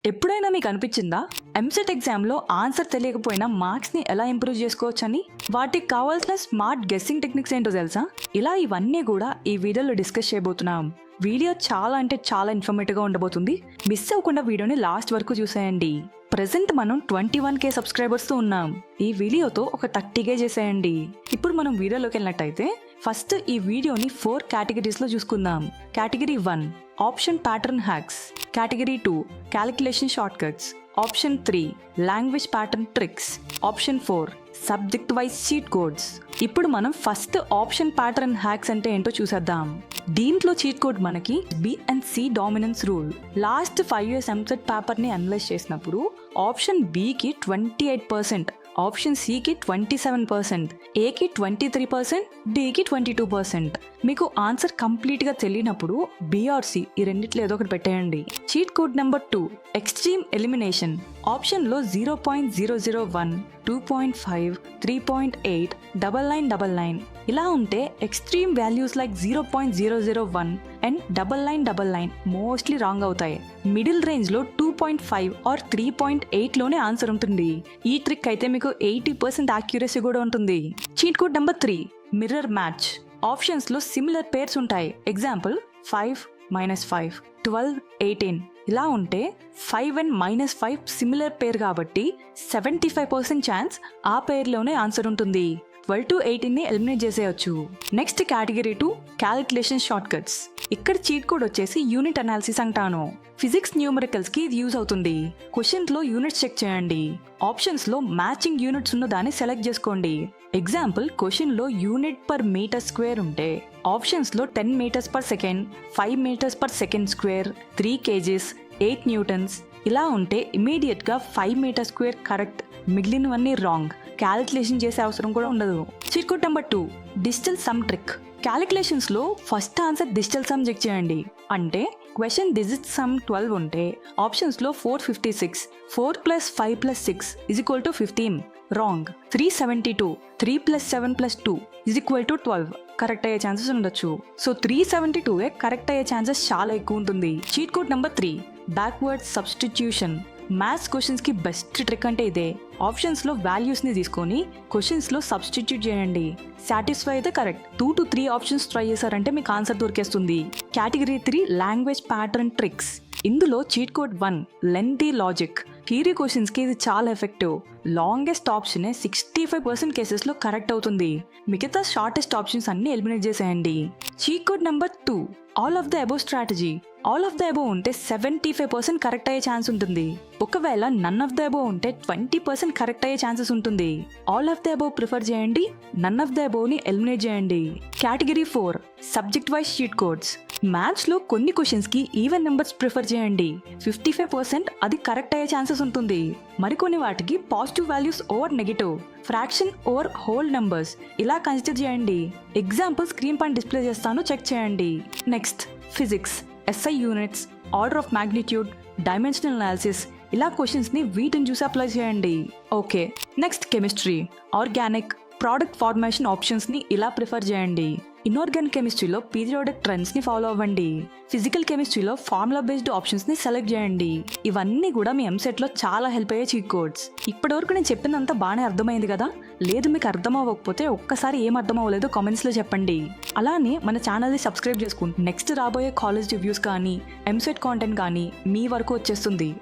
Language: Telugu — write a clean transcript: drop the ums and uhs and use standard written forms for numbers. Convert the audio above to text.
ఎప్పుడైనా మీకు అనిపించిందా ఎంసెట్ ఎగ్జామ్లో ఆన్సర్ తెలియకపోయినా మార్క్స్ని ఎలా ఇంప్రూవ్ చేసుకోవచ్చని? వాటికి కావాల్సిన స్మార్ట్ గెస్సింగ్ టెక్నిక్స్ ఏంటో తెలుసా? ఇలా ఇవన్నీ కూడా ఈ వీడియోలో డిస్కస్ చేయబోతున్నాం. వీడియో చాలా అంటే చాలా ఇన్ఫర్మేటివ్గా ఉండబోతుంది. మిస్ అవ్వకుండా వీడియోని లాస్ట్ వరకు చూసేయండి. ప్రెసెంట్ మనం 21K సబ్స్క్రైబర్స్తో ఉన్నాం. ఈ వీడియోతో ఒక 30K చేసేయండి. ఇప్పుడు మనం వీడియోలోకి వెళ్ళినట్టయితే ఫస్ట్ ఈ వీడియోని 4 కేటగిరీస్లో చూసుకుందాం. Category 1 option pattern hacks, category 2 calculation short cuts, option 3 language pattern tricks, option 4 subject wise cheat codes. ఇప్పుడు మనం ఫస్ట్ ఆప్షన్ ప్యాటర్న్ హ్యాక్స్ అంటే ఏంటో చూసేద్దాం. దీంట్లో చీట్ కోడ్ మనకి B and C dominance rule. Last 5 years EAMCET paper ని అనలైజ్ చేసినప్పుడు ఆప్షన్ బికి 28%, ఆప్షన్ సికి 27%, ఏకి 23%, డికి 22%. మీకు ఆన్సర్ కంప్లీట్ గా తెలియనప్పుడు బి ఆర్ సి ఈ రెండిట్లో ఏదో ఒకటి పెట్టేయండి. Cheat code number 2 extreme elimination. Option లో 0.001, 2.5, 3.8, 9999 ఇలా ఉంటే extreme values like 0.001 and 9999 mostly wrong అవుతాయి. మిడిల్ రేంజ్ లో 2.5 ఆర్ 3.8 లోనే ఆన్సర్ ఉంటుంది. ఈ ట్రిక్ అయితే మీకు 80% యాక్యురసీ కూడా ఉంటుంది. Cheat code number 3 mirror match. Options లో సిమిలర్ పేర్స్ ఉంటాయి. ఎగ్జాంపుల్ 5, -5, 12, 18 ఇలా ఉంటే 5 అండ్ -5 సిమిలర్ పేర్ కాబట్టి 75% ఛాన్స్ ఆ పేర్లోనే ఆన్సర్ ఉంటుంది. 12 to 18 ని ఎలిమినేట్ చేసేయచ్చు. Next category 2 calculation short cuts. ఇక్కడ చీట్ కోడ్ వచ్చేసి యూనిట్ అనాలిసిస్ అంటాను. ఫిజిక్స్ న్యూమరికల్స్ కి ఇది యూజ్ అవుతుంది. క్వశ్చన్స్ లో యూనిట్స్ చెక్ చేయండి. ఆప్షన్స్ లో మ్యాచింగ్ యూనిట్స్ ఉన్న దాన్ని సెలెక్ట్ చేసుకోండి. ఎగ్జాంపుల్ క్వశ్చన్ లో యూనిట్ పర్ మీటర్ స్క్వేర్ ఉంటే ఆప్షన్స్ లో 10 meters per second, 5 meters per second square, 3 kgs, 8 newtons ఇలా ఉంటే ఇమీడియట్ గా 5 meter square కరెక్ట్, మిగిలినవన్నీ రాంగ్. క్యాలిక్యులేషన్ చేసే అవసరం కూడా ఉండదు. Cheat code number 2 digital sum trick. Calculations లో first answer digital sum check చేయండి. అంటే క్వశ్చన్ డిజిట్ సమ్ 12 ఉంటే ఆప్షన్స్ లో 456, 4 + 5 + 6 = 15 రాంగ్. 372, 3 + 7 + 2 = 12 కరెక్ట్ అయ్యే ఛాన్సెస్ ఉండొచ్చు. సో 372 కరెక్ట్ అయ్యే ఛాన్సెస్ చాలా ఎక్కువ ఉంటుంది. Cheat code number 3 backward substitution. Maths questions కి బెస్ట్ ట్రిక్ అంటే ఇదే. ఆప్షన్స్ లో వాల్యూస్ ని తీసుకొని క్వశ్చన్స్ లో సబ్స్టిట్యూట్ చేయండి. సాటిస్ఫై అయితే కరెక్ట్. 2 to 3 ఆప్షన్స్ ట్రై చేశారంటే మీకు ఆన్సర్ దొరికేస్తుంది. Category 3 language pattern tricks. ఇందులో cheat code 1 lengthy logic. Theory questions కి ఇది చాలా ఎఫెక్టివ్. లాంగెస్ట్ ఆప్షన్ 65% కేసెస్ లో కరెక్ట్ అవుతుంది. మిగతా షార్టెస్ట్ ఆప్షన్స్ అన్ని ఎలిమినేట్ చేసేయండి. Cheat code number 2 all of the above strategy. All of the above ఉంటే 75% కరెక్ట్ అయ్యే ఛాన్స్ ఉంటుంది. ఒకవేళ నన్ ఆఫ్ ద అబోవ్ ఉంటే 20% కరెక్ట్ అయ్యే ఛాన్సెస్ ఉంటుంది. All of the above prefer చేయండి, నన్ ఆఫ్ ద అబోవ్ ని ఎలిమినేట్ చేయండి. Category 4 subject wise cheat codes. Maths లో కొన్ని క్వశ్చన్స్ కి ఈవెన్ నెంబర్స్ ప్రిఫర్ చేయండి. 55% అది కరెక్ట్ అయ్యే ఛాన్సెస్ ఉంటుంది. మరికొన్ని వాటికి positive values over negative, fraction over whole numbers ఇలా కన్సిడర్ చేయండి. ఎగ్జాంపుల్ స్క్రీన్ పైన డిస్ప్లే చేస్తాను, చెక్ చేయండి. Next physics, SI units, order of magnitude, dimensional analysis ఇలా క్వశ్చన్స్ ని వీటిని చూసి అప్లై చేయండి. Okay next chemistry, organic, product formation options ని ఇలా ప్రిఫర్ చేయండి. ఇన్ఆర్గానిక్ కెమిస్ట్రీలో పీరియాడిక్ ట్రెండ్స్ ని ఫాలో అవ్వండి. ఫిజికల్ కెమిస్ట్రీలో ఫార్ములా బేస్డ్ ఆప్షన్స్ ని సెలెక్ట్ చేయండి. ఇవన్నీ కూడా మీ ఎంసెట్ లో చాలా హెల్ప్ అయ్యే చీట్ కోడ్స్. ఇప్పటివరకు నేను చెప్పిందంతా బాగానే అర్థమైంది కదా? లేదు మీకు అర్థం అవ్వకపోతే ఒక్కసారి ఏం అర్థం అవ్వలేదో కామెంట్స్ లో చెప్పండి. అలానే మన ఛానల్ ని సబ్స్క్రైబ్ చేసుకోండి. నెక్స్ట్ రాబోయే కాలేజ్ రివ్యూస్ కానీ ఎంసెట్ కాంటెంట్ కానీ మీ వరకు వచ్చేస్తుంది.